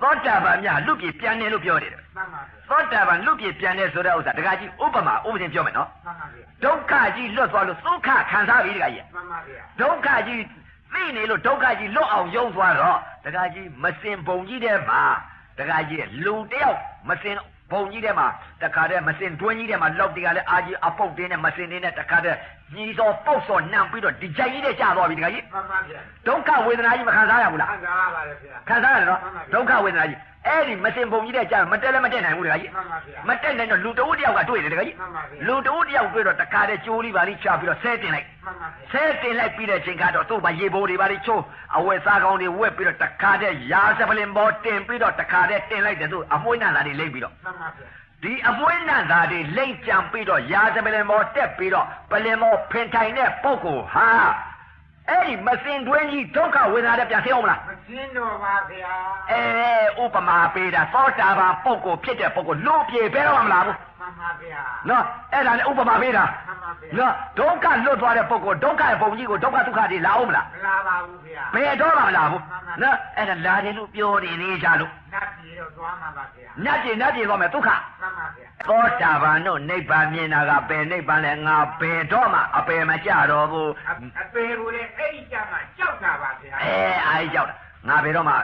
သောတာပန်များလူပြေပြန်တယ်လို့ပြောနေတယ်သောတာပန်လူပြေပြန်တယ်ဆိုတဲ့ဥစ္စာတခါကြီးဥပမာဥပဒေပြောမယ်နော်ဒုက္ခကြီးလွတ်သွားလို့ဒုက္ခခံစားပြီတခါကြီးဒုက္ခကြီးသိနေလို့ဒုက္ခကြီးလွတ်အောင်ယုံသွားတော့တခါကြီးမစင်ပုံကြီးတဲ့မှာတခါကြီးလူတယောက်မစင်ဘုံကြီးတဲ့မှာတခါတည်းမစင်တွင်းကြီးတဲ့မှာလောက်တကလည်းအာကြီးအပုတ်တင်းနဲ့မစင်တင်းနဲ့တခါတည်းညီစောပုတ်စောနှံပြီးတော့ဒီကြိုင်ကြီးနဲ့ကြာသွားပြီတခါကြီးဒုက္ခဝေဒနာကြီးမခံစားရဘူးလားခံစားရပါတယ်ဗျာခံစားရတယ်နော်ဒုက္ခဝေဒနာကြီးအဲ့ဒီမစင်ဘုံကြီးတဲ့ကြာမတက်လည်းမတက်နိုင်ဘူးတခါကြီးမတက်နိုင်တော့လူတဦးတယောက်ကတွေ့တယ်တခါကြီးလူတဦးတယောက်တွေ့တော့တခါတည်းကြိုးလေးပါလေးချပြီးတော့ဆဲတင်လိုက်ပြီးတဲ့ချိန်ကတော့သူ့မှာရေဘိုးတွေပါလေးချိုးအဝက်စားကောင်းတွေဝက်ပြီးတော့တခါတည်းရာစပလင်ဘောတင်ပြီးတော့တခါတည်းတင်လိုက်တယ်သူအမွှေးနာလာတွေလိမ့်ပြီးတော့ဒီအမွှေးနံသားတွေလိမ့်ကြံပြီးတော့ရာဇပလင်မောတက်ပြီးတော့ပလင်မောဖင်ထိုင်တဲ့ပုဂ္ဂိုလ်ဟာအဲ့ဒီမစင်တွင်းကြီးဒုက္ခဝေဒနာနဲ့ပြန်ဆင်းအောင်မလားမစင်းတော့ပါဗျာဥပမာပေးတာသောတာပန်ပုဂ္ဂိုလ်ဖြစ်တဲ့ပုဂ္ဂိုလ်လူပြေဘဲတော့မလားဘူးမှန်ပါဗျာနော်အဲ့ဒါလည်းဥပမာပေးတာမှန်ပါဗျာနော်ဒုက္ခလွတ်သွားတဲ့ပုဂ္ဂိုလ်ဒုက္ခရဲ့ပုံကြီးကိုဒုက္ခဒုက္ခတွေလာအောင်မလားမလာပါဘူးဗျာဘယ်တော့မှမလာဘူးနော်အဲ့ဒါလာတယ်လို့ပြောနေနေကြလို့နတ်ပြည်တော့သွားမှာပါဗျာနတ်ပြည်သွားမယ်ဒုက္ခမှန်ပါဗျာသောတာပန်တို့နိဗ္ဗာန်မြင်တာကဘယ်နိဗ္ဗာန်လဲငါဘယ်တော့မှအပယ်မကြတော့ဘူးအပယ်ကိုလည်းအဲ့ဒီကြမှာကြောက်တာပါဗျာအဲ့ကြောက်တာငါဘယ်တော့မှ